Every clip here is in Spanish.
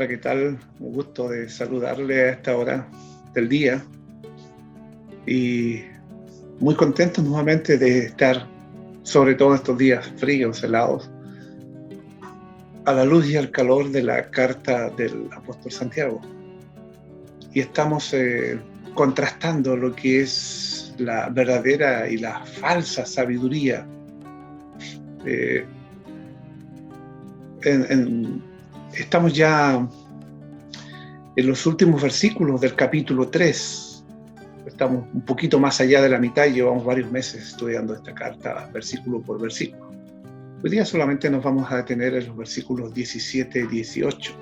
Hola, ¿qué tal? Un gusto de saludarle a esta hora del día y muy contento nuevamente de estar, sobre todo estos días fríos, helados, a la luz y al calor de la carta del apóstol Santiago. Y estamos contrastando lo que es la verdadera y la falsa sabiduría. Estamos ya en los últimos versículos del capítulo 3. Estamos un poquito más allá de la mitad y llevamos varios meses estudiando esta carta versículo por versículo. Hoy día solamente nos vamos a detener en los versículos 17 y 18.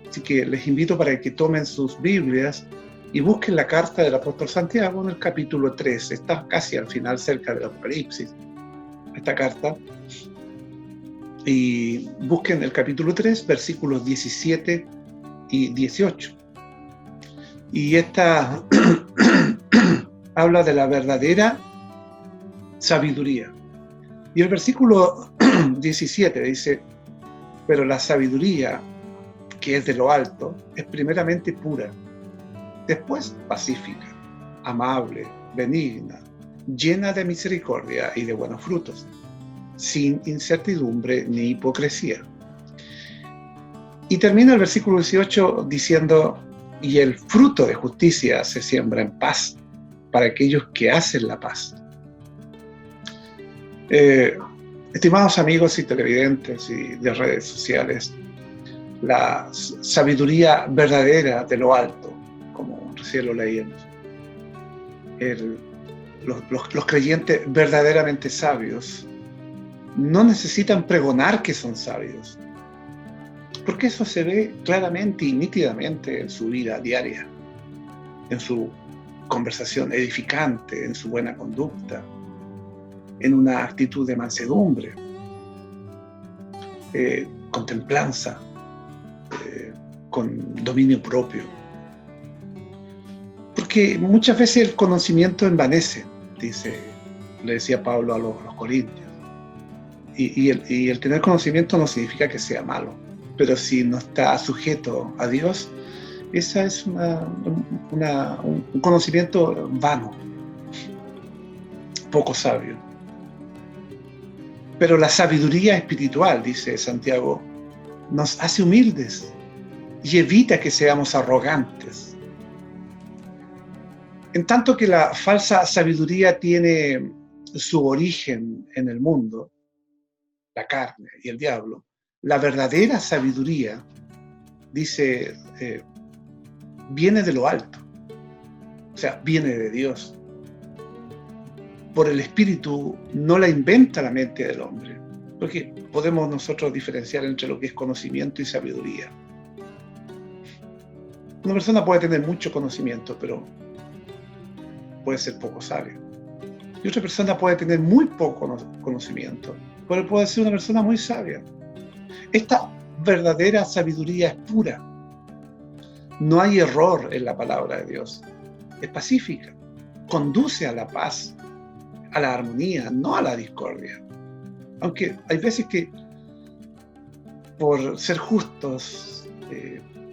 Así que les invito para que tomen sus Biblias y busquen la carta del apóstol Santiago en el capítulo 3. Está casi al final, cerca del Apocalipsis, esta carta. Y busquen el capítulo 3, versículos 17 y 18. Y esta habla de la verdadera sabiduría. Y el versículo 17 dice: pero la sabiduría que es de lo alto es primeramente pura, después pacífica, amable, benigna, llena de misericordia y de buenos frutos, sin incertidumbre ni hipocresía. Y termina el versículo 18 diciendo: y el fruto de justicia se siembra en paz para aquellos que hacen la paz. Estimados amigos y televidentes y de redes sociales, la sabiduría verdadera de lo alto, como recién lo leíamos, los creyentes verdaderamente sabios no necesitan pregonar que son sabios, porque eso se ve claramente y nítidamente en su vida diaria, en su conversación edificante, en su buena conducta, en una actitud de mansedumbre, con templanza, con dominio propio. Porque muchas veces el conocimiento envanece, le decía Pablo a los Corintios. Y el tener conocimiento no significa que sea malo, pero si no está sujeto a Dios, esa es un conocimiento vano, poco sabio. Pero la sabiduría espiritual, dice Santiago, nos hace humildes y evita que seamos arrogantes. En tanto que la falsa sabiduría tiene su origen en el mundo, la carne y el diablo, la verdadera sabiduría, dice, viene de lo alto, o sea, viene de Dios. Por el Espíritu no la inventa la mente del hombre, porque podemos nosotros diferenciar entre lo que es conocimiento y sabiduría. Una persona puede tener mucho conocimiento, pero puede ser poco sabio. Y otra persona puede tener muy poco conocimiento, pero puede ser una persona muy sabia. Esta verdadera sabiduría es pura. No hay error en la palabra de Dios. Es pacífica. Conduce a la paz, a la armonía, no a la discordia. Aunque hay veces que, por ser justos,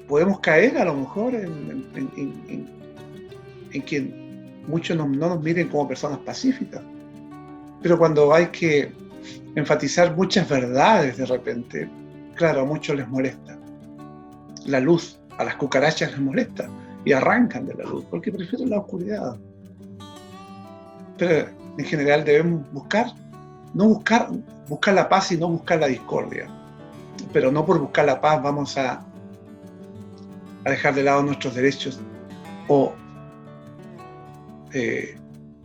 podemos caer a lo mejor en que muchos no nos miren como personas pacíficas. Pero cuando hay que enfatizar muchas verdades de repente, claro, a muchos les molesta. La luz, a las cucarachas les molesta y arrancan de la luz porque prefieren la oscuridad. Pero en general debemos buscar la paz y no buscar la discordia. Pero no por buscar la paz vamos a dejar de lado nuestros derechos o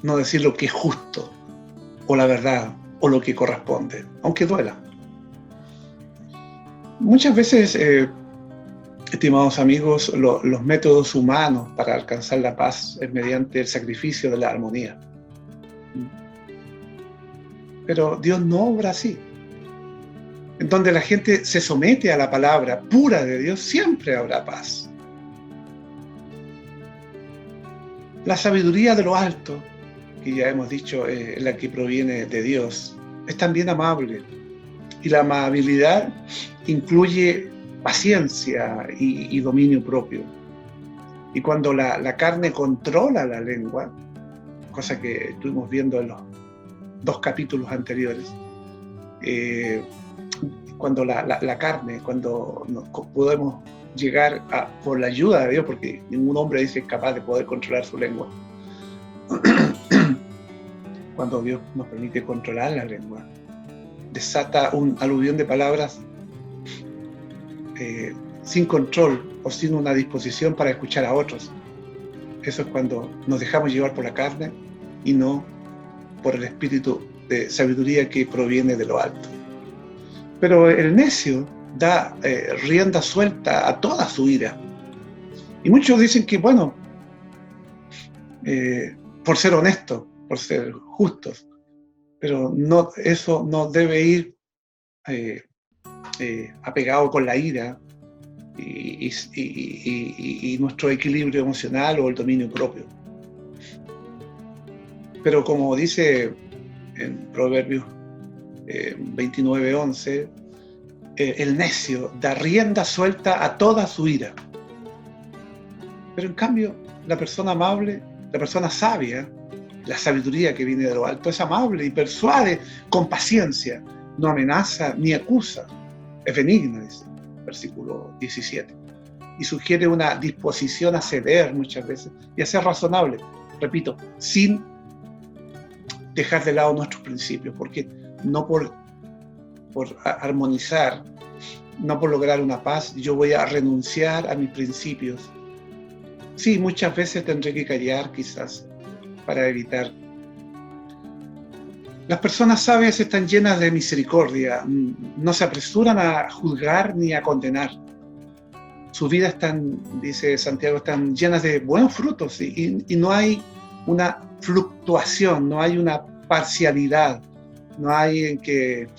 no decir lo que es justo o la verdad o lo que corresponde, aunque duela. Muchas veces, estimados amigos, los métodos humanos para alcanzar la paz es mediante el sacrificio de la armonía. Pero Dios no obra así. En donde la gente se somete a la palabra pura de Dios, siempre habrá paz. La sabiduría de lo alto, que ya hemos dicho es la que proviene de Dios, es también amable. Y la amabilidad incluye paciencia y dominio propio. Y cuando la carne controla la lengua, cosa que estuvimos viendo en los 2 capítulos anteriores, cuando la carne, cuando podemos llegar por la ayuda de Dios, porque ningún hombre dice es capaz de poder controlar su lengua, cuando Dios nos permite controlar la lengua, desata un aluvión de palabras sin control o sin una disposición para escuchar a otros. Eso es cuando nos dejamos llevar por la carne y no por el espíritu de sabiduría que proviene de lo alto. Pero el necio da rienda suelta a toda su ira. Y muchos dicen que, bueno, por ser honestos, por ser justos, pero no, eso no debe ir apegado con la ira y nuestro equilibrio emocional o el dominio propio. Pero como dice en Proverbios 29:11, el necio da rienda suelta a toda su ira. Pero en cambio, la persona amable, la persona sabia, la sabiduría que viene de lo alto, es amable y persuade con paciencia, no amenaza ni acusa, es benigna, dice versículo 17, y sugiere una disposición a ceder muchas veces y a ser razonable, repito, sin dejar de lado nuestros principios, porque no por armonizar, no por lograr una paz, yo voy a renunciar a mis principios. Sí, muchas veces tendré que callar quizás para evitar. Las personas sabias están llenas de misericordia, no se apresuran a juzgar ni a condenar. Sus vidas están, dice Santiago, están llenas de buenos frutos y no hay una fluctuación, no hay una parcialidad, no hay en que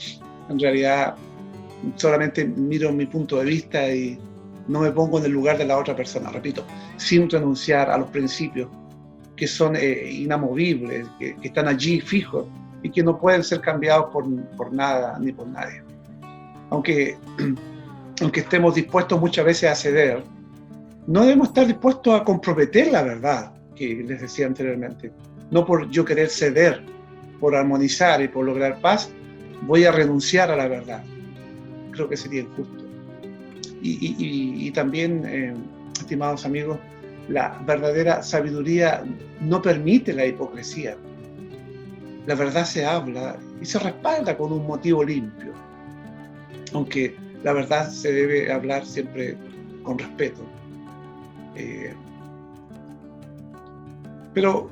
en realidad solamente miro mi punto de vista y no me pongo en el lugar de la otra persona, repito, sin renunciar a los principios que son inamovibles, que están allí fijos y que no pueden ser cambiados por nada ni por nadie. Aunque estemos dispuestos muchas veces a ceder, no debemos estar dispuestos a comprometer la verdad, que les decía anteriormente. No por yo querer ceder, por armonizar y por lograr paz, voy a renunciar a la verdad. Creo que sería injusto. Y también, estimados amigos, la verdadera sabiduría no permite la hipocresía. La verdad se habla y se respalda con un motivo limpio, aunque la verdad se debe hablar siempre con respeto. Pero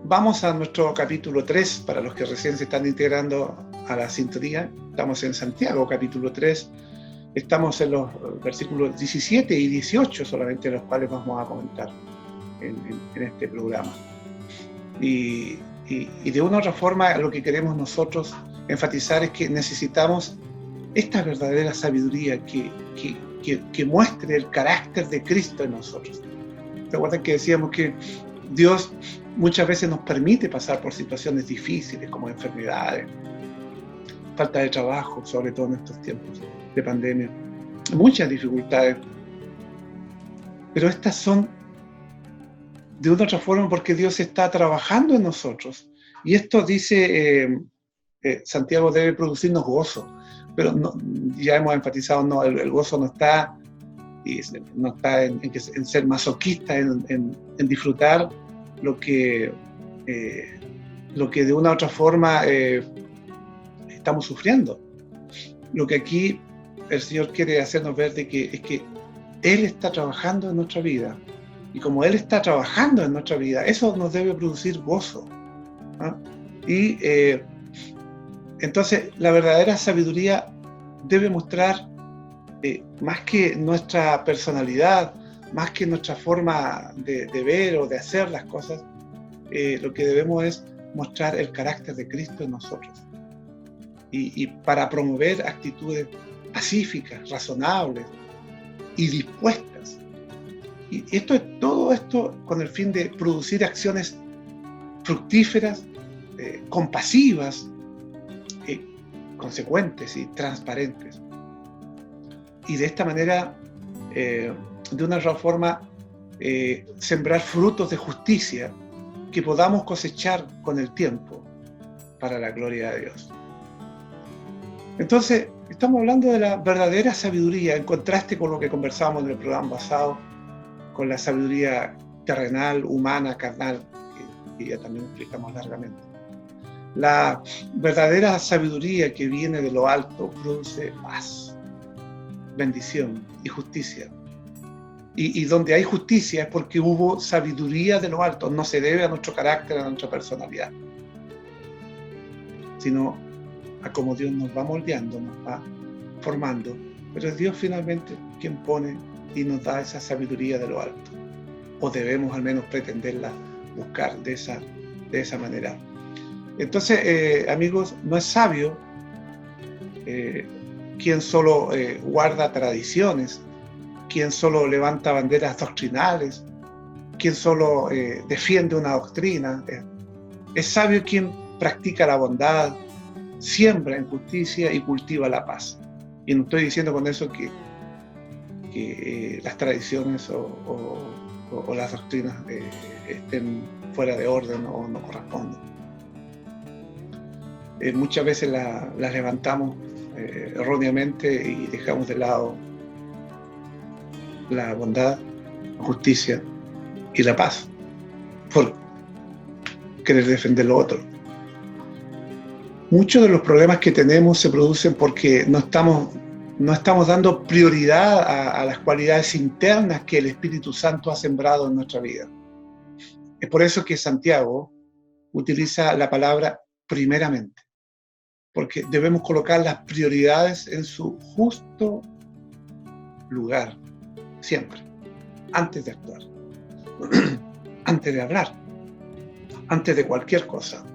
vamos a nuestro capítulo 3, para los que recién se están integrando a la sintonía. Estamos en Santiago, capítulo 3. Estamos en los versículos 17 y 18 solamente, los cuales vamos a comentar en este programa. Y de una u otra forma, lo que queremos nosotros enfatizar es que necesitamos esta verdadera sabiduría que muestre el carácter de Cristo en nosotros. ¿Recuerdan que decíamos que Dios muchas veces nos permite pasar por situaciones difíciles como enfermedades, falta de trabajo, sobre todo en estos tiempos de pandemia, muchas dificultades? Pero estas son de una otra forma porque Dios está trabajando en nosotros. Y esto dice Santiago, debe producirnos gozo. Pero no, ya hemos enfatizado, no, el gozo no está en ser masoquista, en disfrutar lo que de una u otra forma estamos sufriendo. Lo que aquí el Señor quiere hacernos ver es que Él está trabajando en nuestra vida. Y como Él está trabajando en nuestra vida, eso nos debe producir gozo, ¿no? Y entonces la verdadera sabiduría debe mostrar más que nuestra personalidad, más que nuestra forma de ver o de hacer las cosas, lo que debemos es mostrar el carácter de Cristo en nosotros. Y para promover actitudes pacíficas, razonables y dispuestas. Y todo esto con el fin de producir acciones fructíferas, compasivas, consecuentes y transparentes. y de esta manera, de una otra forma, sembrar frutos de justicia que podamos cosechar con el tiempo para la gloria de Dios. Entonces, estamos hablando de la verdadera sabiduría, en contraste con lo que conversábamos en el programa pasado, con la sabiduría terrenal, humana, carnal, que ya también explicamos largamente. La verdadera sabiduría que viene de lo alto produce paz, bendición y justicia. Y donde hay justicia es porque hubo sabiduría de lo alto. No se debe a nuestro carácter, a nuestra personalidad, sino a cómo Dios nos va moldeando, nos va formando. Pero es Dios finalmente quien pone y nos da esa sabiduría de lo alto. O debemos al menos pretenderla buscar de esa manera. Entonces, amigos, no es sabio quien solo guarda tradiciones, quien solo levanta banderas doctrinales, quien solo defiende una doctrina. Es sabio quien practica la bondad, siembra en justicia y cultiva la paz. Y no estoy diciendo con eso que las tradiciones o las doctrinas estén fuera de orden o no corresponden. Muchas veces las levantamos erróneamente y dejamos de lado la bondad, la justicia y la paz por querer defender lo otro. Muchos de los problemas que tenemos se producen porque no estamos dando prioridad a las cualidades internas que el Espíritu Santo ha sembrado en nuestra vida. Es por eso que Santiago utiliza la palabra primeramente, porque debemos colocar las prioridades en su justo lugar, siempre, antes de actuar, antes de hablar, antes de cualquier cosa.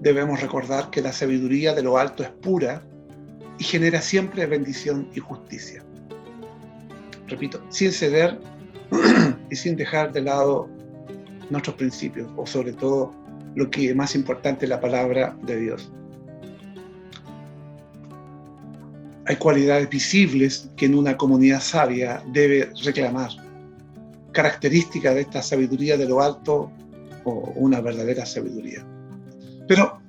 Debemos recordar que la sabiduría de lo alto es pura y genera siempre bendición y justicia. Repito, sin ceder y sin dejar de lado nuestros principios, o sobre todo lo que es más importante, la palabra de Dios. Hay cualidades visibles que en una comunidad sabia debe reclamar. Características de esta sabiduría de lo alto o una verdadera sabiduría. Pero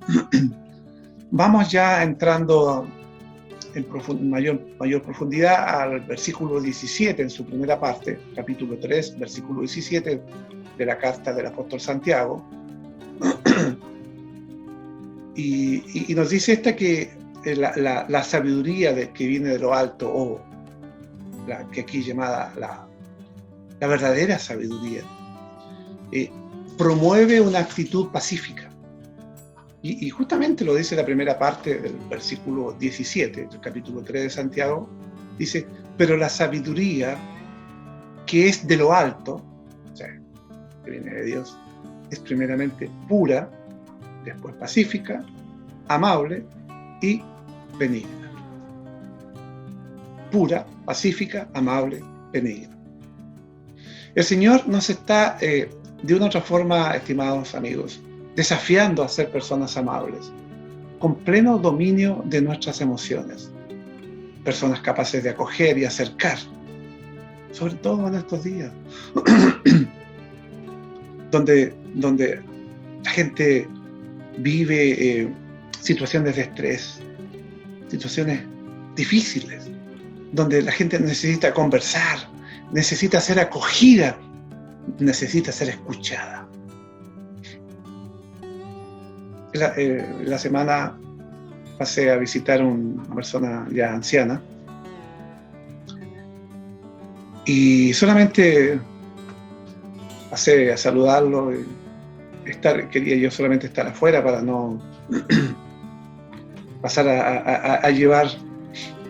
vamos ya entrando en mayor profundidad al versículo 17 en su primera parte, capítulo 3, versículo 17 de la carta del apóstol Santiago. Y nos dice que la sabiduría que viene de lo alto, o la que aquí llamada la verdadera sabiduría, promueve una actitud pacífica. Y justamente lo dice la primera parte del versículo 17 del capítulo 3 de Santiago. Dice, pero la sabiduría que es de lo alto, o sea, que viene de Dios, es primeramente pura, después pacífica, amable y benigna. Pura, pacífica, amable, benigna. El Señor nos está, de una u otra forma, estimados amigos, desafiando a ser personas amables, con pleno dominio de nuestras emociones, personas capaces de acoger y acercar, sobre todo en estos días, donde la gente vive situaciones de estrés, situaciones difíciles, donde la gente necesita conversar, necesita ser acogida, necesita ser escuchada. La semana pasé a visitar a una persona ya anciana y solamente pasé a saludarlo y quería yo solamente estar afuera para no pasar a llevar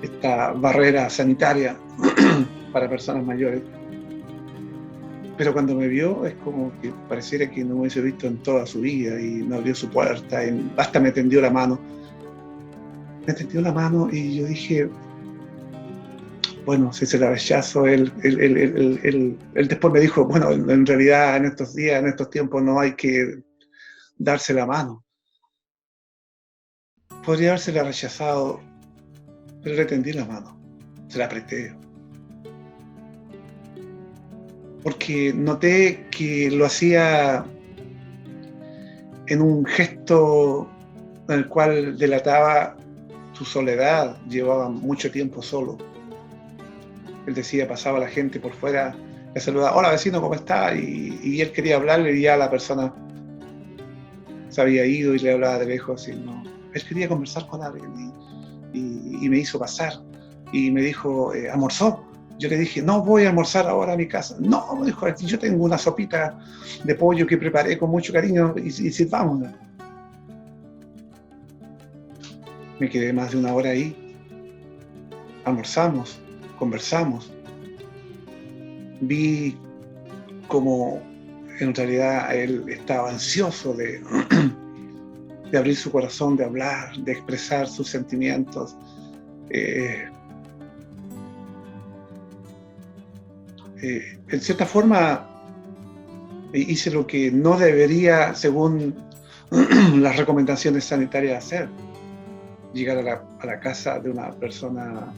esta barrera sanitaria para personas mayores. Pero cuando me vio es como que pareciera que no me hubiese visto en toda su vida y me abrió su puerta y hasta me tendió la mano. Me tendió la mano y yo dije, bueno, si se la rechazo, él después me dijo, bueno, en realidad en estos días, en estos tiempos no hay que darse la mano. Podría habérsela rechazado, pero le tendí la mano, se la apreté. porque noté que lo hacía en un gesto en el cual delataba su soledad, llevaba mucho tiempo solo. Él decía, pasaba la gente por fuera, le saludaba, hola vecino, ¿cómo está? Y él quería hablarle y ya la persona se había ido y le hablaba de lejos. Y no. Él quería conversar con alguien y me hizo pasar y me dijo, ¿almorzó? Yo le dije, no, voy a almorzar ahora a mi casa. No, me dijo, yo tengo una sopita de pollo que preparé con mucho cariño y sirvámosla. Me quedé más de una hora ahí. Almorzamos, conversamos. Vi como en realidad él estaba ansioso de abrir su corazón, de hablar, de expresar sus sentimientos. En cierta forma hice lo que no debería, según las recomendaciones sanitarias, hacer. Llegar a la casa de una persona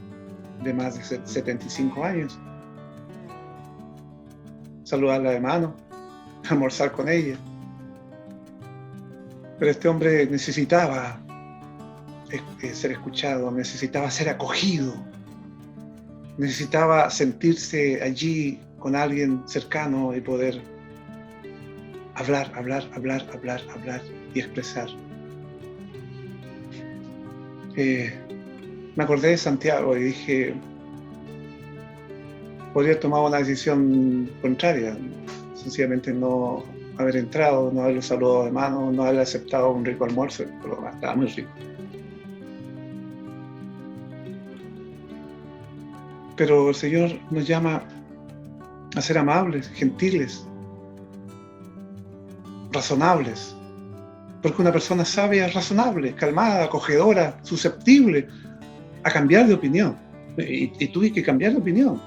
de más de 75 años, saludarla de mano, almorzar con ella. Pero este hombre necesitaba ser escuchado, necesitaba ser acogido, necesitaba sentirse allí con alguien cercano y poder hablar y expresar. Me acordé de Santiago y dije, podría haber tomado una decisión contraria, sencillamente no haber entrado, no haberlo saludado de mano, no haber aceptado un rico almuerzo, pero estaba muy rico. Pero el Señor nos llama a ser amables, gentiles, razonables, porque una persona sabia es razonable, calmada, acogedora, susceptible a cambiar de opinión. Y tuve que cambiar de opinión.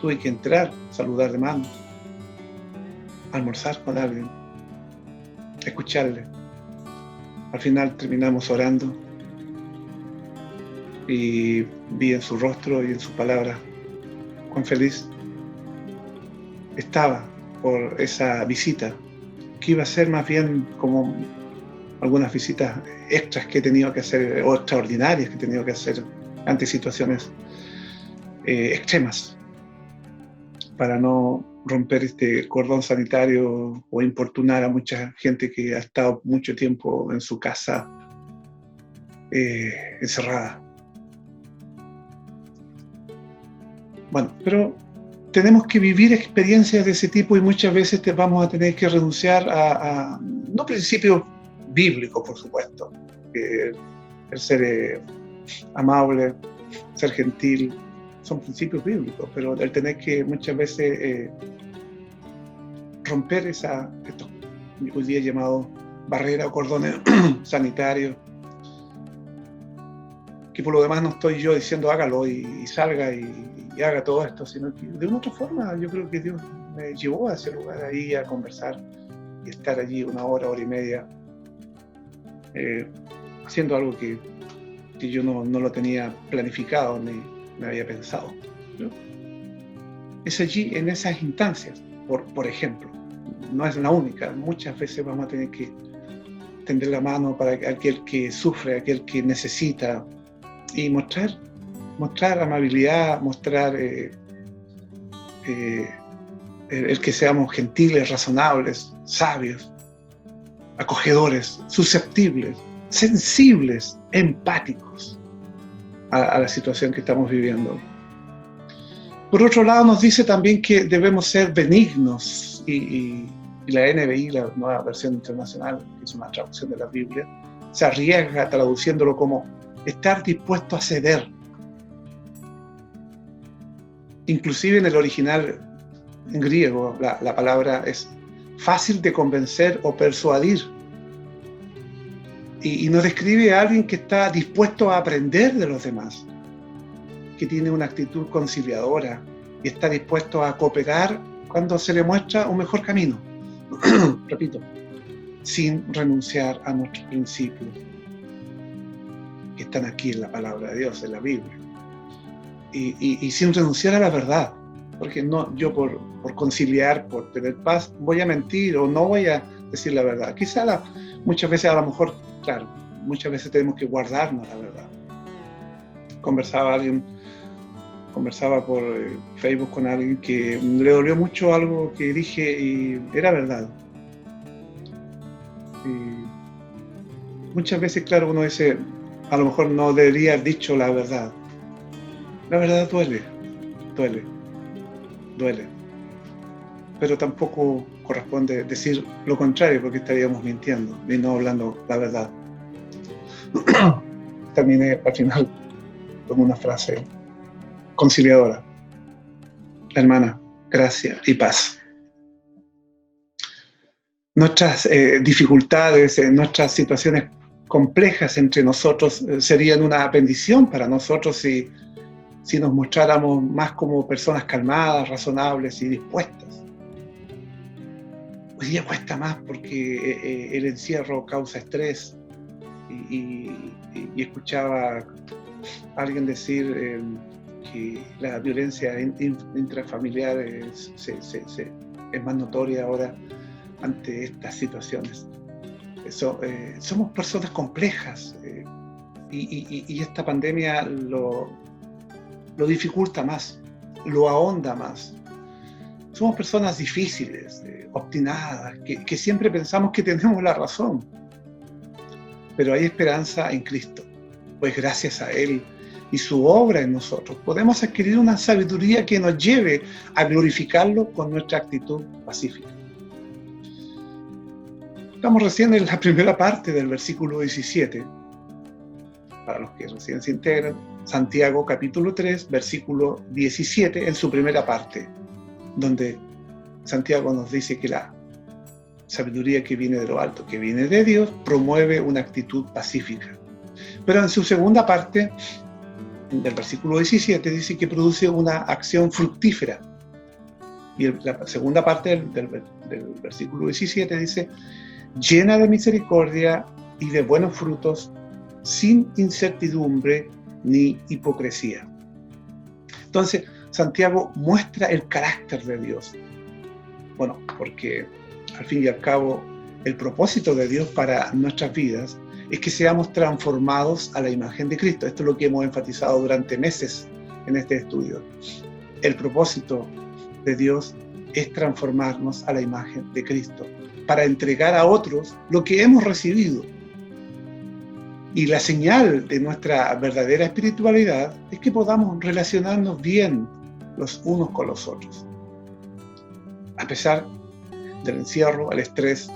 Tuve que entrar, saludar de mano, almorzar con alguien, escucharle. Al final terminamos orando y vi en su rostro y en su palabra cuán feliz estaba por esa visita, que iba a ser más bien como algunas visitas extras que he tenido que hacer, o extraordinarias que he tenido que hacer ante situaciones extremas, para no romper este cordón sanitario o importunar a mucha gente que ha estado mucho tiempo en su casa encerrada. Bueno, pero tenemos que vivir experiencias de ese tipo y muchas veces vamos a tener que renunciar a no principios bíblicos, por supuesto, el ser amable, ser gentil, son principios bíblicos, pero el tener que muchas veces romper estos hoy día llamados barreras o cordones sanitarios, que por lo demás no estoy yo diciendo hágalo y salga y haga todo esto, sino que de una otra forma yo creo que Dios me llevó a ese lugar ahí a conversar y estar allí una hora y media haciendo algo que yo no lo tenía planificado ni me había pensado, ¿no? Es allí, en esas instancias, por ejemplo, no es la única, muchas veces vamos a tener que tender la mano para aquel que sufre, aquel que necesita, y mostrar amabilidad, mostrar el que seamos gentiles, razonables, sabios, acogedores, susceptibles, sensibles, empáticos a la situación que estamos viviendo. Por otro lado, nos dice también que debemos ser benignos, y la NBI, la Nueva Versión Internacional, que es una traducción de la Biblia, se arriesga traduciéndolo como estar dispuesto a ceder. Inclusive en el original en griego, la palabra es fácil de convencer o persuadir. Y nos describe a alguien que está dispuesto a aprender de los demás, que tiene una actitud conciliadora y está dispuesto a cooperar cuando se le muestra un mejor camino. Repito, sin renunciar a nuestros principios, que están aquí en la palabra de Dios, en la Biblia. Y sin renunciar a la verdad, porque no, yo por por conciliar, por tener paz, voy a mentir o no voy a decir la verdad. Quizá muchas veces, a lo mejor, claro, muchas veces tenemos que guardarnos la verdad. Conversaba por Facebook con alguien que le dolió mucho algo que dije y era verdad. Y muchas veces, claro, uno dice, a lo mejor no debería haber dicho la verdad. La verdad duele. Pero tampoco corresponde decir lo contrario, porque estaríamos mintiendo y no hablando la verdad. Terminé al final con una frase conciliadora. Hermana, gracia y paz. Nuestras dificultades, nuestras situaciones complejas entre nosotros serían una bendición para nosotros si nos mostráramos más como personas calmadas, razonables y dispuestas. Hoy día cuesta más porque el encierro causa estrés y escuchaba a alguien decir que la violencia intrafamiliar es más notoria ahora ante estas situaciones. Somos personas complejas y esta pandemia lo dificulta más, lo ahonda más. Somos personas difíciles, obstinadas, que siempre pensamos que tenemos la razón. Pero hay esperanza en Cristo, pues gracias a Él y su obra en nosotros podemos adquirir una sabiduría que nos lleve a glorificarlo con nuestra actitud pacífica. Estamos recién en la primera parte del versículo 17. Para los que recién se integran, Santiago capítulo 3, versículo 17, en su primera parte, donde Santiago nos dice que la sabiduría que viene de lo alto, que viene de Dios, promueve una actitud pacífica. Pero en su segunda parte, del versículo 17, dice que produce una acción fructífera. Y la segunda parte del versículo 17 dice, llena de misericordia y de buenos frutos, sin incertidumbre ni hipocresía. Entonces, Santiago muestra el carácter de Dios. Bueno, porque al fin y al cabo, el propósito de Dios para nuestras vidas es que seamos transformados a la imagen de Cristo. Esto es lo que hemos enfatizado durante meses en este estudio. El propósito de Dios es transformarnos a la imagen de Cristo, para entregar a otros lo que hemos recibido. Y la señal de nuestra verdadera espiritualidad es que podamos relacionarnos bien los unos con los otros. A pesar del encierro, el estrés,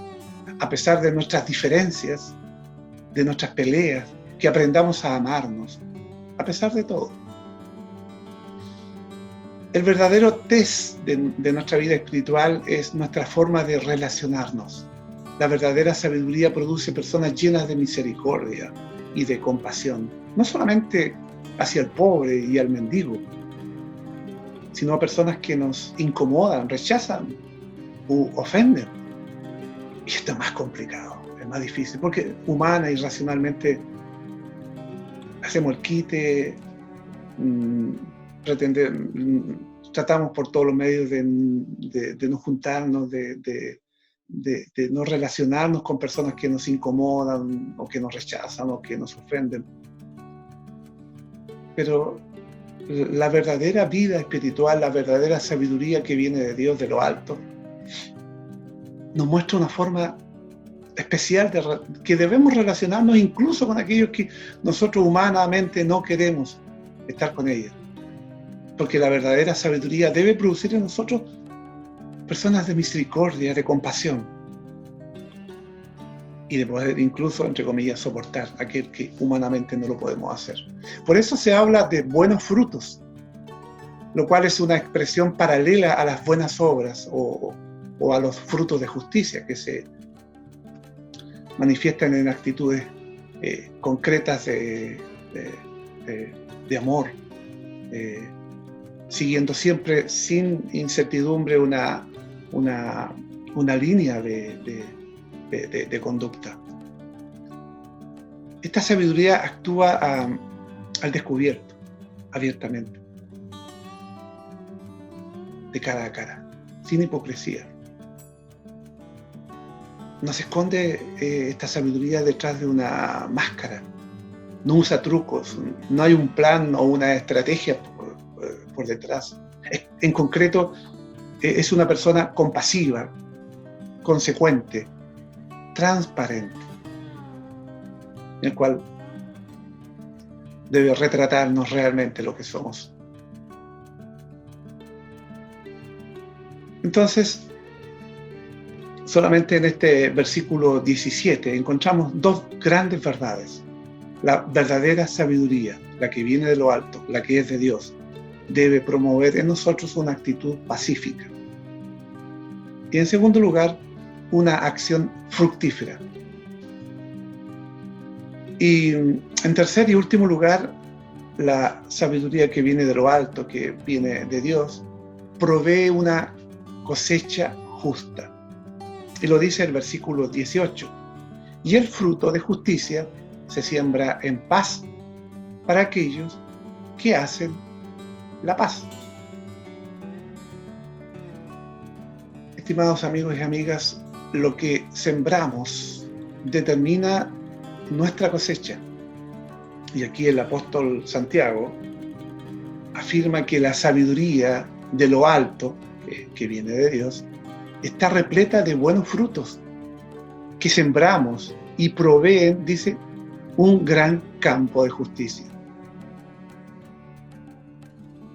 a pesar de nuestras diferencias, de nuestras peleas, que aprendamos a amarnos, a pesar de todo. El verdadero test de nuestra vida espiritual es nuestra forma de relacionarnos. La verdadera sabiduría produce personas llenas de misericordia y de compasión, no solamente hacia el pobre y al mendigo, sino a personas que nos incomodan, rechazan u ofenden. Y esto es más complicado, es más difícil, porque humana y racionalmente hacemos el quite, tratamos por todos los medios de no juntarnos, de no relacionarnos con personas que nos incomodan o que nos rechazan o que nos ofenden. Pero la verdadera vida espiritual, la verdadera sabiduría que viene de Dios, de lo alto, nos muestra una forma especial que debemos relacionarnos incluso con aquellos que nosotros humanamente no queremos estar con ellos. Porque la verdadera sabiduría debe producir en nosotros personas de misericordia, de compasión y de poder incluso, entre comillas, soportar aquel que humanamente no lo podemos hacer. Por eso se habla de buenos frutos, lo cual es una expresión paralela a las buenas obras o a los frutos de justicia que se manifiestan en actitudes concretas de amor, siguiendo siempre sin incertidumbre una línea de conducta. Esta sabiduría actúa al descubierto, abiertamente, de cara a cara. sin hipocresía. No se esconde esta sabiduría detrás de una máscara. No usa trucos, no hay un plan o una estrategia por detrás. En concreto, es una persona compasiva, consecuente, transparente, el cual debe retratarnos realmente lo que somos. Entonces, solamente en este versículo 17 encontramos dos grandes verdades. La verdadera sabiduría, la que viene de lo alto, la que es de Dios, debe promover en nosotros una actitud pacífica. Y en segundo lugar, una acción fructífera. Y en tercer y último lugar, la sabiduría que viene de lo alto, que viene de Dios, provee una cosecha justa. Y lo dice el versículo 18. Y el fruto de justicia se siembra en paz para aquellos que hacen la paz. Estimados amigos y amigas, lo que sembramos determina nuestra cosecha. Y aquí el apóstol Santiago afirma que la sabiduría de lo alto, que viene de Dios, está repleta de buenos frutos que sembramos y proveen, dice, un gran campo de justicia.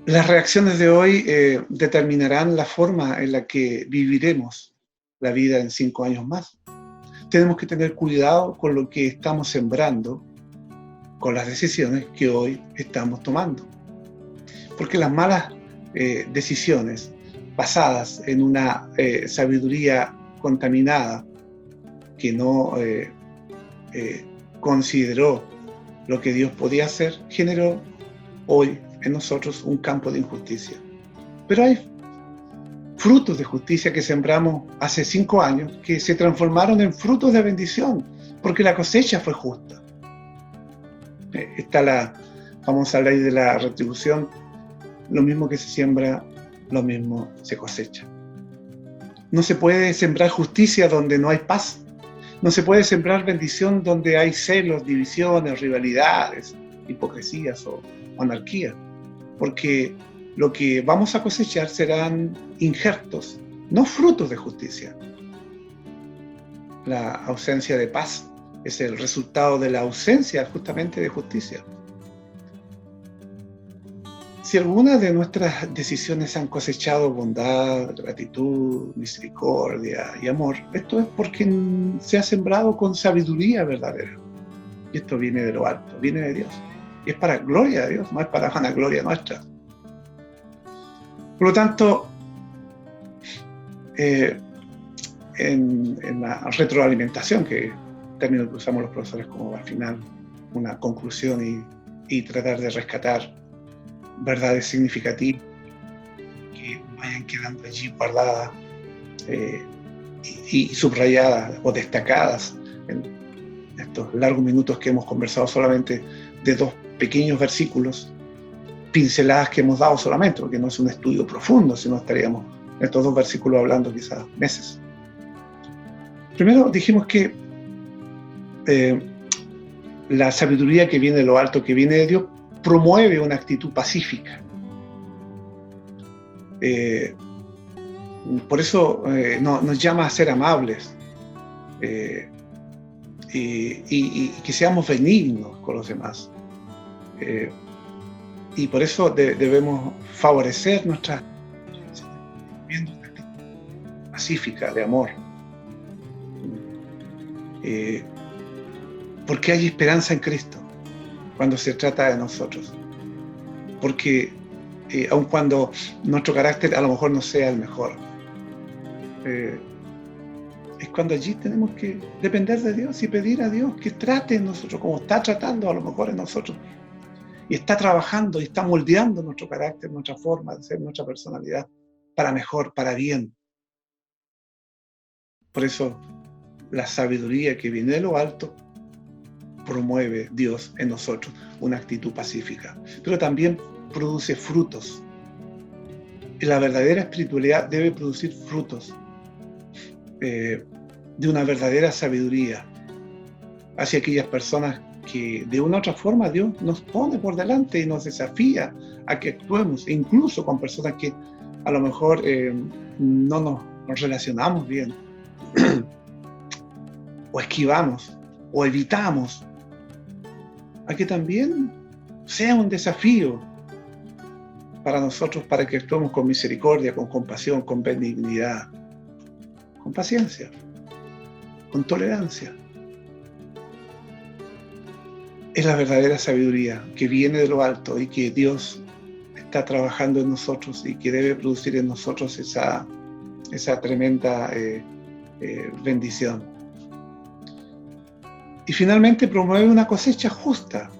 Las reacciones de hoy determinarán la forma en la que viviremos la vida en 5 años más. Tenemos que tener cuidado con lo que estamos sembrando, con las decisiones que hoy estamos tomando. Porque las malas decisiones basadas en una sabiduría contaminada que no consideró lo que Dios podía hacer, generó hoy en nosotros un campo de injusticia. Pero hay frutos de justicia que sembramos hace 5 años que se transformaron en frutos de bendición, porque la cosecha fue justa. Está la famosa ley de la retribución: lo mismo que se siembra, lo mismo se cosecha. No se puede sembrar justicia donde no hay paz. No se puede sembrar bendición donde hay celos, divisiones, rivalidades, hipocresías o anarquía. Porque lo que vamos a cosechar serán injertos, no frutos de justicia. La ausencia de paz es el resultado de la ausencia justamente de justicia. Si algunas de nuestras decisiones han cosechado bondad, gratitud, misericordia y amor, esto es porque se ha sembrado con sabiduría verdadera. Y esto viene de lo alto, viene de Dios. Y es para gloria de Dios, no es para vanagloria nuestra. Por lo tanto, en la retroalimentación, que es el término que usamos los profesores como al final una conclusión y tratar de rescatar verdades significativas que vayan quedando allí guardadas y subrayadas o destacadas en estos largos minutos que hemos conversado solamente de 2 pequeños versículos, pinceladas que hemos dado solamente, porque no es un estudio profundo, sino estaríamos en estos 2 versículos hablando quizás meses. Primero dijimos que la sabiduría que viene de lo alto, que viene de Dios, promueve una actitud pacífica. Por eso nos llama a ser amables y que seamos benignos con los demás. Y por eso debemos favorecer nuestra actitud pacífica, de amor. Porque hay esperanza en Cristo cuando se trata de nosotros. Porque aun cuando nuestro carácter a lo mejor no sea el mejor, es cuando allí tenemos que depender de Dios y pedir a Dios que trate en nosotros como está tratando a lo mejor en nosotros. Y está trabajando y está moldeando nuestro carácter, nuestra forma de ser, nuestra personalidad, para mejor, para bien. Por eso, la sabiduría que viene de lo alto promueve Dios en nosotros una actitud pacífica, pero también produce frutos. la verdadera espiritualidad debe producir frutos de una verdadera sabiduría hacia aquellas personas que de una u otra forma Dios nos pone por delante y nos desafía a que actuemos, incluso con personas que a lo mejor no nos relacionamos bien, o esquivamos, o evitamos, a que también sea un desafío para nosotros, para que actuemos con misericordia, con compasión, con benignidad, con paciencia, con tolerancia. Es la verdadera sabiduría que viene de lo alto y que Dios está trabajando en nosotros y que debe producir en nosotros esa tremenda bendición. Y finalmente promueve una cosecha justa.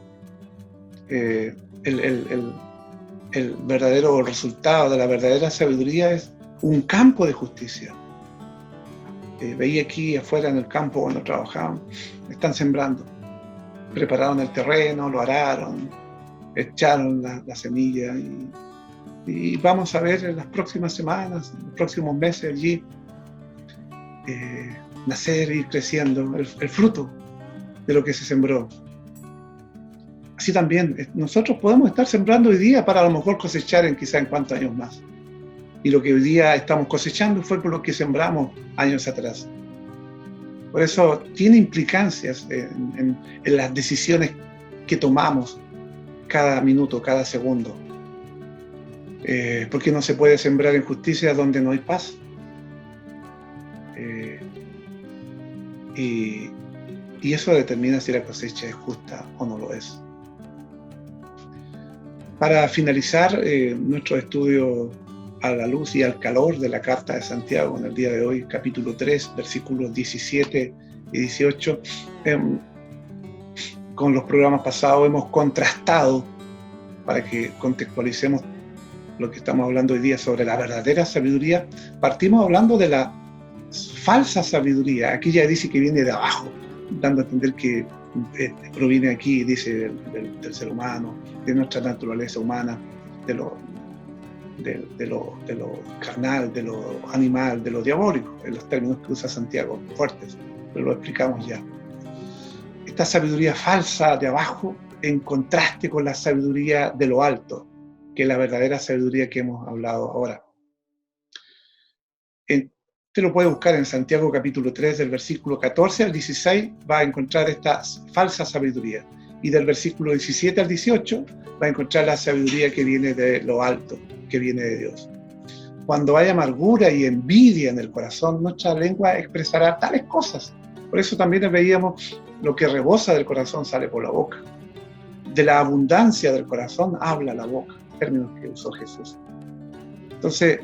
El verdadero resultado de la verdadera sabiduría es un campo de justicia. Veía aquí afuera en el campo cuando trabajaban, están sembrando. Prepararon el terreno, lo araron, echaron la semilla y vamos a ver en las próximas semanas, en los próximos meses allí nacer y ir creciendo el fruto de lo que se sembró. Así también nosotros podemos estar sembrando hoy día para a lo mejor cosechar quizá en cuántos años más. Y lo que hoy día estamos cosechando fue por lo que sembramos años atrás. Por eso tiene implicancias en las decisiones que tomamos cada minuto, cada segundo. Porque no se puede sembrar injusticia donde no hay paz. Y eso determina si la cosecha es justa o no lo es. Para finalizar nuestro estudio a la luz y al calor de la Carta de Santiago en el día de hoy, capítulo 3, versículos 17 y 18, con los programas pasados hemos contrastado, para que contextualicemos lo que estamos hablando hoy día sobre la verdadera sabiduría. Partimos hablando de la falsa sabiduría. Aquí ya dice que viene de abajo, dando a entender que proviene aquí, dice, del ser humano, de nuestra naturaleza humana, de lo carnal, de lo animal, de lo diabólico, en los términos que usa Santiago, fuertes, pero lo explicamos ya. Esta sabiduría falsa de abajo en contraste con la sabiduría de lo alto, que es la verdadera sabiduría que hemos hablado ahora. Usted lo puede buscar en Santiago capítulo 3, del versículo 14 al 16, va a encontrar esta falsa sabiduría. Y del versículo 17 al 18 va a encontrar la sabiduría que viene de lo alto, que viene de Dios. Cuando hay amargura y envidia en el corazón, nuestra lengua expresará tales cosas. Por eso también veíamos lo que rebosa del corazón sale por la boca. De la abundancia del corazón habla la boca, términos que usó Jesús. Entonces,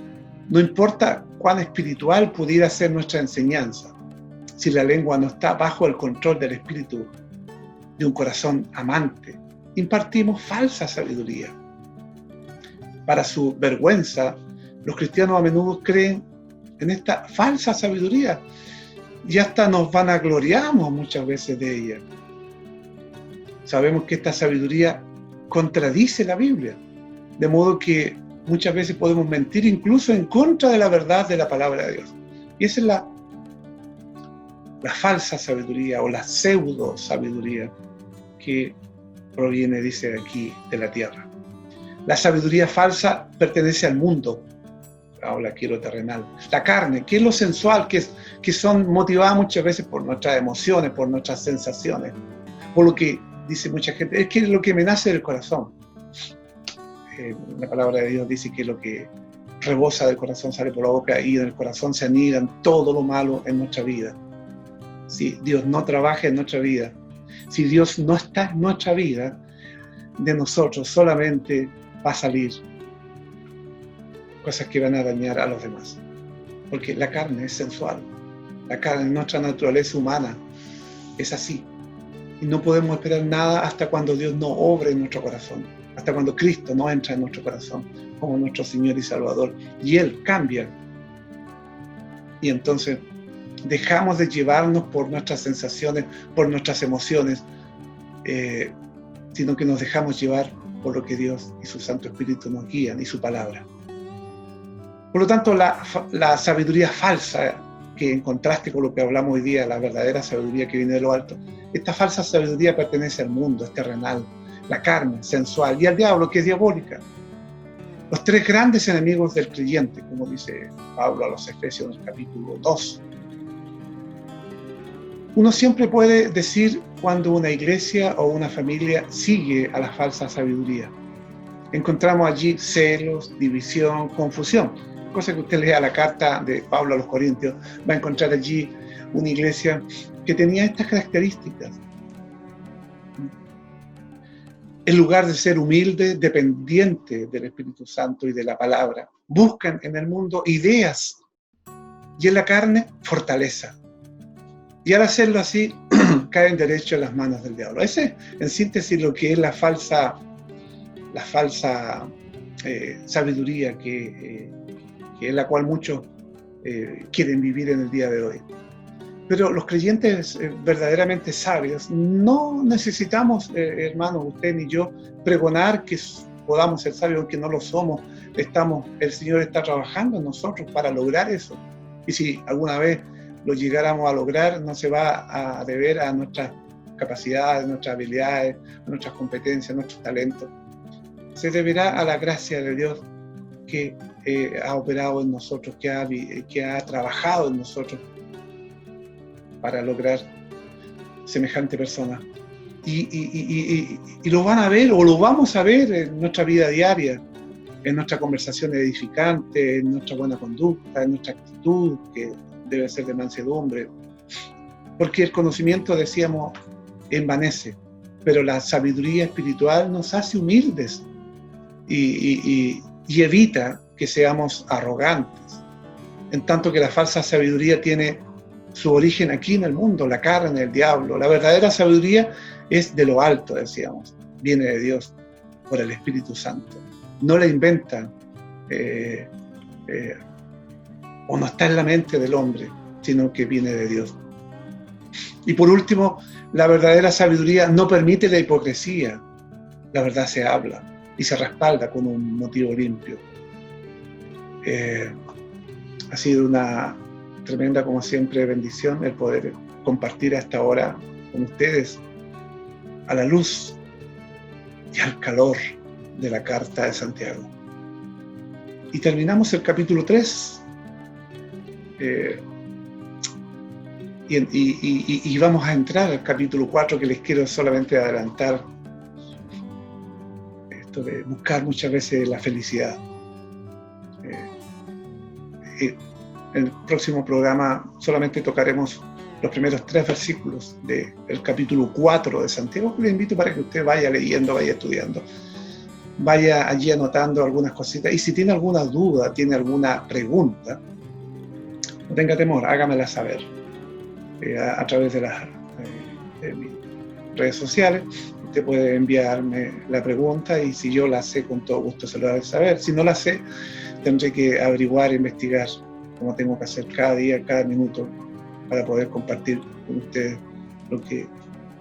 no importa cuán espiritual pudiera ser nuestra enseñanza, si la lengua no está bajo el control del espíritu de un corazón amante, impartimos falsa sabiduría. Para su vergüenza, los cristianos a menudo creen en esta falsa sabiduría y hasta nos vanagloriamos muchas veces de ella. Sabemos que esta sabiduría contradice la Biblia, de modo que muchas veces podemos mentir incluso en contra de la verdad de la palabra de Dios. Y esa es la falsa sabiduría o la pseudo sabiduría que proviene, dice aquí, de la tierra. La sabiduría falsa pertenece al mundo, ahora quiero terrenal, la carne, que es lo sensual, que son motivadas muchas veces por nuestras emociones, por nuestras sensaciones, por lo que dice mucha gente, es que es lo que me nace del corazón. La palabra de Dios dice que lo que rebosa del corazón sale por la boca y en el corazón se anidan todo lo malo en nuestra vida. Si Dios no trabaja en nuestra vida, si Dios no está en nuestra vida, de nosotros solamente va a salir cosas que van a dañar a los demás. Porque la carne es sensual, la carne, nuestra naturaleza humana es así. Y no podemos esperar nada hasta cuando Dios no obre en nuestro corazón, hasta cuando Cristo no entra en nuestro corazón como nuestro Señor y Salvador. Y Él cambia. Y entonces dejamos de llevarnos por nuestras sensaciones, por nuestras emociones, sino que nos dejamos llevar por lo que Dios y su Santo Espíritu nos guían y su palabra. Por lo tanto, la sabiduría falsa, que en contraste con lo que hablamos hoy día, la verdadera sabiduría que viene de lo alto, esta falsa sabiduría pertenece al mundo, es terrenal, la carne, sensual, y al diablo, que es diabólica. Los tres grandes enemigos del creyente, como dice Pablo a los Efesios en el capítulo 2. Uno siempre puede decir cuando una iglesia o una familia sigue a la falsa sabiduría. Encontramos allí celos, división, confusión. Cosa que usted lea la carta de Pablo a los Corintios, va a encontrar allí una iglesia que tenía estas características. En lugar de ser humilde, dependiente del Espíritu Santo y de la palabra, buscan en el mundo ideas y en la carne fortaleza. Y al hacerlo así, caen derecho en las manos del diablo. Ese, en síntesis, lo que es la falsa sabiduría que es la cual muchos quieren vivir en el día de hoy. Pero los creyentes verdaderamente sabios, no necesitamos, hermanos, usted ni yo, pregonar que podamos ser sabios, aunque no lo somos. El Señor está trabajando en nosotros para lograr eso. Y si alguna vez lo llegáramos a lograr, no se va a deber a nuestras capacidades, nuestras habilidades, a nuestras competencias, nuestros talentos. Se deberá a la gracia de Dios que ha operado en nosotros, que ha trabajado en nosotros para lograr semejante persona. Y lo van a ver, o lo vamos a ver en nuestra vida diaria, en nuestra conversación edificante, en nuestra buena conducta, en nuestra actitud, que debe ser de mansedumbre. Porque el conocimiento, decíamos, envanece, pero la sabiduría espiritual nos hace humildes y evita que seamos arrogantes, en tanto que la falsa sabiduría tiene su origen aquí en el mundo, la carne, el diablo. La verdadera sabiduría es de lo alto, decíamos, viene de Dios por el Espíritu Santo. No la inventan o no está en la mente del hombre, sino que viene de Dios. Y por último, la verdadera sabiduría no permite la hipocresía. La verdad se habla y se respalda con un motivo limpio. Ha sido una tremenda, como siempre, bendición el poder compartir a esta hora con ustedes a la luz y al calor de la carta de Santiago. Y terminamos el capítulo 3 y vamos a entrar al capítulo 4, que les quiero solamente adelantar esto de buscar muchas veces la felicidad. En el próximo programa solamente tocaremos los primeros 3 versículos del capítulo 4 de Santiago. Les invito para que usted vaya leyendo, vaya estudiando, vaya allí anotando algunas cositas. Y si tiene alguna duda, tiene alguna pregunta, no tenga temor, hágamela saber a través de mis redes sociales. Usted puede enviarme la pregunta y si yo la sé, con todo gusto se lo haré saber. Si no la sé, tendré que averiguar e investigar, como tengo que hacer cada día, cada minuto, para poder compartir con ustedes lo que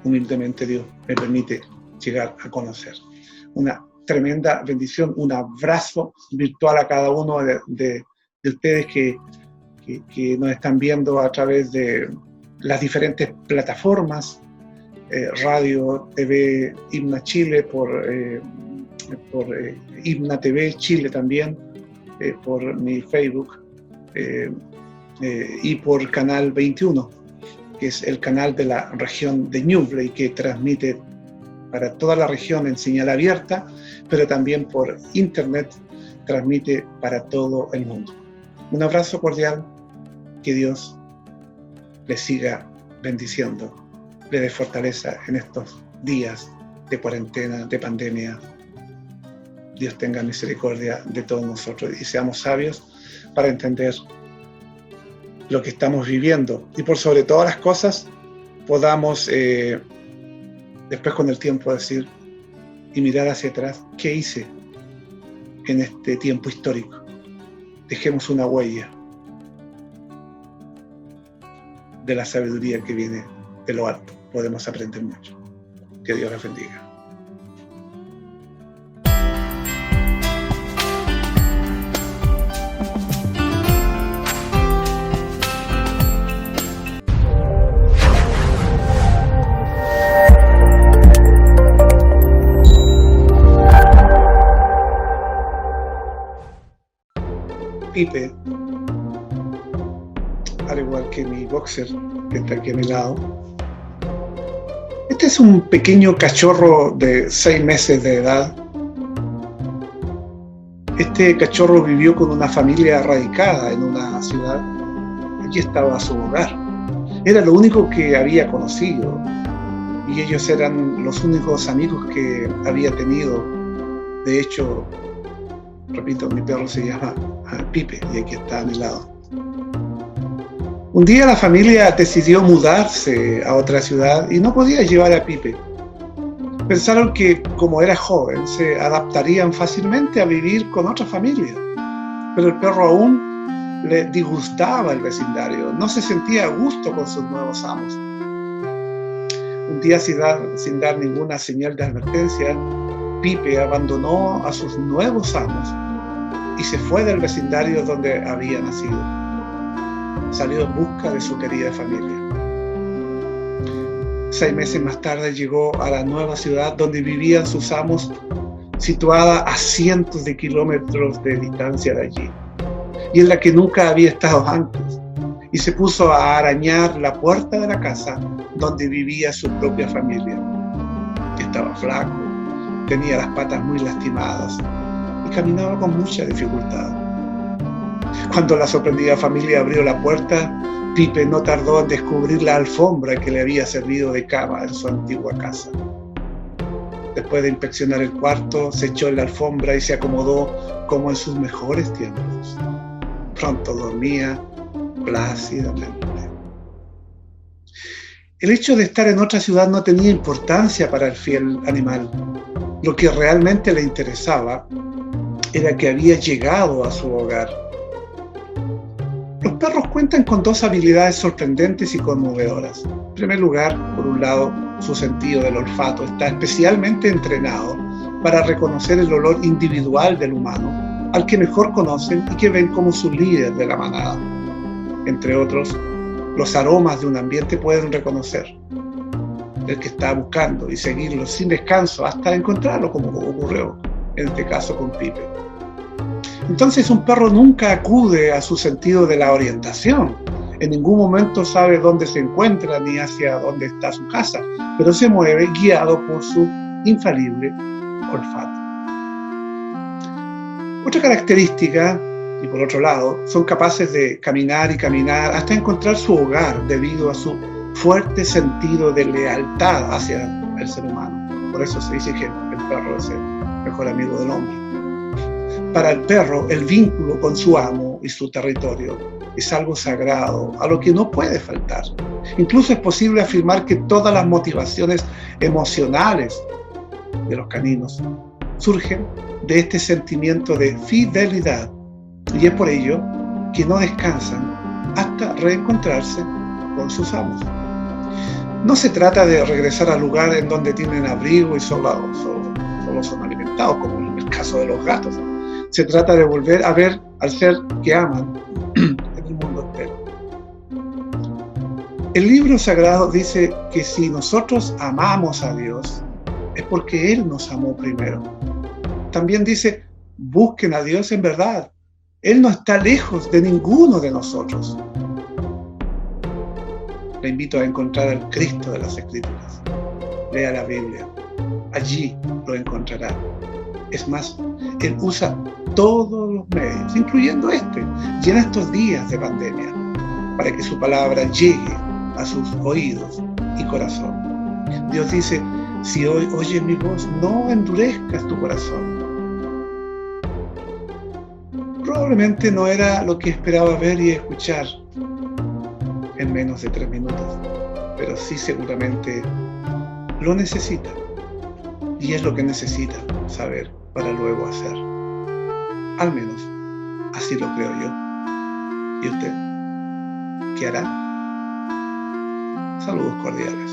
humildemente Dios me permite llegar a conocer. Una tremenda bendición, un abrazo virtual a cada uno de ustedes que nos están viendo a través de las diferentes plataformas, radio, TV, Himna Chile, por Himna TV Chile también, por mi Facebook, y por Canal 21, que es el canal de la región de Ñuble y que transmite para toda la región en señal abierta, pero también por internet transmite para todo el mundo. Un abrazo cordial, que Dios les siga bendiciendo, le dé fortaleza en estos días de cuarentena, de pandemia. Dios tenga misericordia de todos nosotros y seamos sabios para entender lo que estamos viviendo y por sobre todas las cosas podamos después con el tiempo decir y mirar hacia atrás, ¿qué hice en este tiempo histórico? Dejemos una huella de la sabiduría que viene de lo alto. Podemos aprender mucho. Que Dios les bendiga. Pipe, al igual que mi boxer que está aquí a mi lado. Este es un pequeño cachorro de 6 meses de edad. Este cachorro vivió con una familia radicada en una ciudad. Allí estaba su hogar. Era lo único que había conocido. Y ellos eran los únicos amigos que había tenido. De hecho, repito, mi perro se llama Pipe y aquí está a mi lado. Un día la familia decidió mudarse a otra ciudad y no podía llevar a Pipe. Pensaron que, como era joven, se adaptarían fácilmente a vivir con otra familia. Pero el perro aún le disgustaba el vecindario, no se sentía a gusto con sus nuevos amos. Un día, sin dar ninguna señal de advertencia, Pipe abandonó a sus nuevos amos y se fue del vecindario donde había nacido. Salió en busca de su querida familia. 6 meses más tarde llegó a la nueva ciudad donde vivían sus amos, situada a cientos de kilómetros de distancia de allí, y en la que nunca había estado antes, y se puso a arañar la puerta de la casa donde vivía su propia familia. Estaba flaco, tenía las patas muy lastimadas y caminaba con mucha dificultad. Cuando la sorprendida familia abrió la puerta, Pipe no tardó en descubrir la alfombra que le había servido de cama en su antigua casa. Después de inspeccionar el cuarto, se echó en la alfombra y se acomodó como en sus mejores tiempos. Pronto dormía plácidamente. El hecho de estar en otra ciudad no tenía importancia para el fiel animal. Lo que realmente le interesaba era que había llegado a su hogar. Los perros cuentan con 2 habilidades sorprendentes y conmovedoras. En primer lugar, por un lado, su sentido del olfato está especialmente entrenado para reconocer el olor individual del humano, al que mejor conocen y que ven como su líder de la manada. Entre otros, los aromas de un ambiente pueden reconocer el que está buscando y seguirlo sin descanso hasta encontrarlo, como ocurrió en este caso con Pipe. Entonces un perro nunca acude a su sentido de la orientación. En ningún momento sabe dónde se encuentra ni hacia dónde está su casa, pero se mueve guiado por su infalible olfato. Otra característica, y por otro lado, son capaces de caminar y caminar hasta encontrar su hogar debido a su fuerte sentido de lealtad hacia el ser humano. Por eso se dice que el perro es el mejor amigo del hombre. Para el perro, el vínculo con su amo y su territorio es algo sagrado, a lo que no puede faltar. Incluso es posible afirmar que todas las motivaciones emocionales de los caninos surgen de este sentimiento de fidelidad, y es por ello que no descansan hasta reencontrarse con sus amos. No se trata de regresar al lugar en donde tienen abrigo y solo son alimentados, como en el caso de los gatos. Se trata de volver a ver al ser que aman en el mundo entero. El libro sagrado dice que si nosotros amamos a Dios, es porque Él nos amó primero. También dice, busquen a Dios en verdad. Él no está lejos de ninguno de nosotros. Le invito a encontrar al Cristo de las Escrituras. Lea la Biblia. Allí lo encontrará. Es más, Él usa todos los medios, incluyendo y en estos días de pandemia, para que su palabra llegue a sus oídos y corazón. Dios dice, si hoy oyes mi voz, no endurezcas tu corazón. Probablemente no era lo que esperaba ver y escuchar en menos de 3 minutos, pero sí seguramente lo necesita. Y es lo que necesita saber para luego hacer. Al menos, así lo creo yo. ¿Y usted? ¿Qué hará? Saludos cordiales.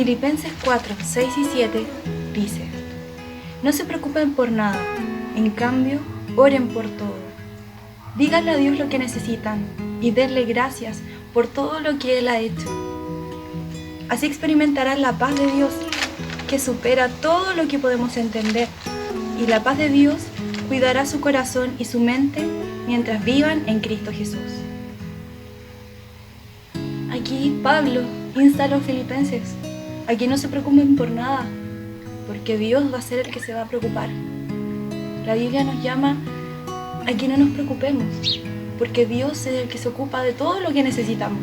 Filipenses 4, 6 y 7 dice: no se preocupen por nada, en cambio, oren por todo. Díganle a Dios lo que necesitan y denle gracias por todo lo que Él ha hecho. Así experimentarán la paz de Dios, que supera todo lo que podemos entender, y la paz de Dios cuidará su corazón y su mente mientras vivan en Cristo Jesús. Aquí Pablo insta a los filipenses a que no se preocupen por nada, porque Dios va a ser el que se va a preocupar. La Biblia nos llama a que no nos preocupemos, porque Dios es el que se ocupa de todo lo que necesitamos.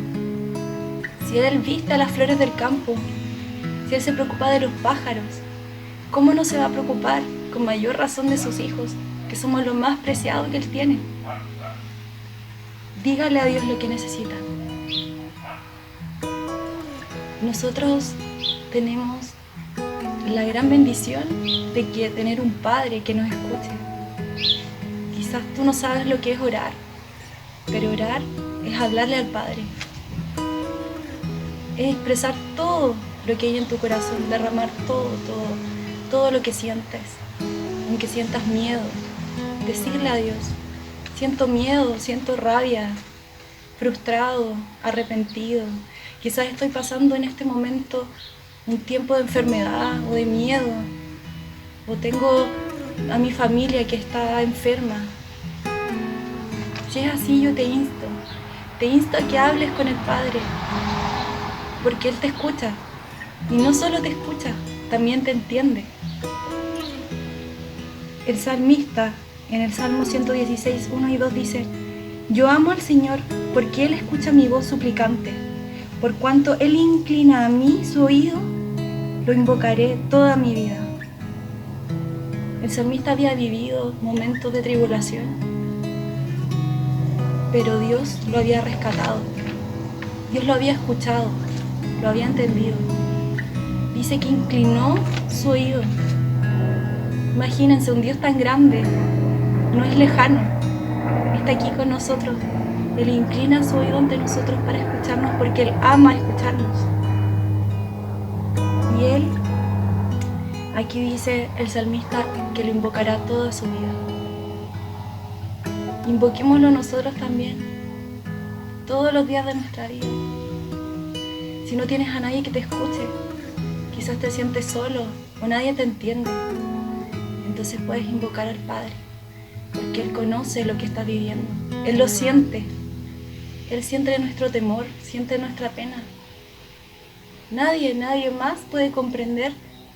Si Él viste a las flores del campo, si Él se preocupa de los pájaros, ¿cómo no se va a preocupar con mayor razón de sus hijos, que somos lo más preciado que Él tiene? Dígale a Dios lo que necesita. Nosotros tenemos la gran bendición de tener un Padre que nos escuche. Quizás tú no sabes lo que es orar, pero orar es hablarle al Padre. Es expresar todo lo que hay en tu corazón, derramar todo lo que sientes, aunque sientas miedo. Decirle a Dios: siento miedo, siento rabia, frustrado, arrepentido. Quizás estoy pasando en este momento un tiempo de enfermedad o de miedo, o tengo a mi familia que está enferma. Si es así, yo te insto a que hables con el Padre, porque Él te escucha, y no solo te escucha, también te entiende. El salmista en el Salmo 116, 1 y 2 dice: yo amo al Señor porque Él escucha mi voz suplicante. Por cuanto Él inclina a mí su oído, lo invocaré toda mi vida. El salmista había vivido momentos de tribulación, pero Dios lo había rescatado. Dios lo había escuchado, lo había entendido. Dice que inclinó su oído. Imagínense, un Dios tan grande no es lejano, está aquí con nosotros. Él inclina su oído ante nosotros para escucharnos, porque Él ama escucharnos. Y Él, aquí dice el salmista, que lo invocará toda su vida. Invoquémoslo nosotros también, todos los días de nuestra vida. Si no tienes a nadie que te escuche, quizás te sientes solo o nadie te entiende, entonces puedes invocar al Padre, porque Él conoce lo que estás viviendo. Él lo siente. Él siente nuestro temor, siente nuestra pena. Nadie más puede comprender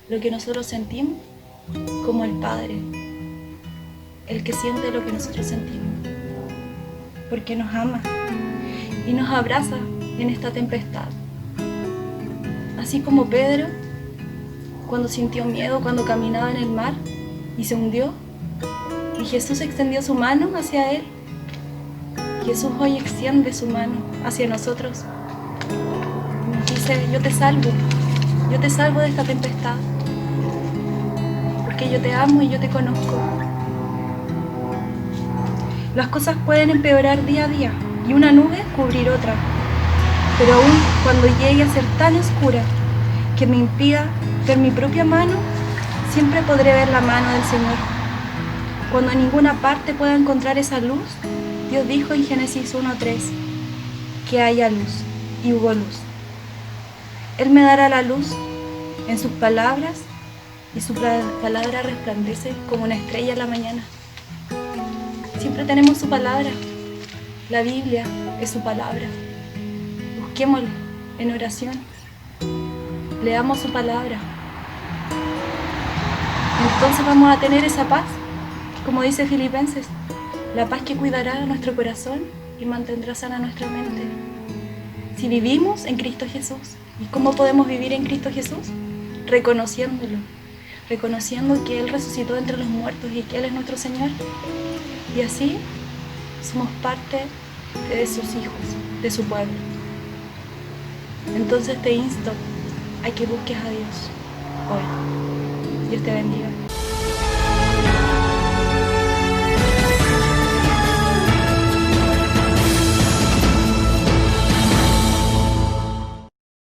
lo que nosotros sentimos como el Padre, el que siente lo que nosotros sentimos, porque nos ama y nos abraza en esta tempestad. Así como Pedro, cuando sintió miedo, cuando caminaba en el mar y se hundió, y Jesús extendió su mano hacia él. Jesús hoy extiende su mano hacia nosotros. Nos dice: yo te salvo de esta tempestad, porque yo te amo y yo te conozco. Las cosas pueden empeorar día a día y una nube cubrir otra, pero aún cuando llegue a ser tan oscura que me impida ver mi propia mano, siempre podré ver la mano del Señor. Cuando en ninguna parte pueda encontrar esa luz, Dios dijo en Génesis 1:3 que haya luz, y hubo luz. Él me dará la luz en sus palabras, y su palabra resplandece como una estrella en la mañana. Siempre tenemos su palabra. La Biblia es su palabra. Busquémosle en oración. Leamos su palabra. Entonces vamos a tener esa paz, como dice Filipenses, la paz que cuidará nuestro corazón y mantendrá sana nuestra mente. Si vivimos en Cristo Jesús. ¿Y cómo podemos vivir en Cristo Jesús? Reconociéndolo, reconociendo que Él resucitó entre los muertos y que Él es nuestro Señor. Y así somos parte de sus hijos, de su pueblo. Entonces te insto a que busques a Dios hoy. Dios te bendiga.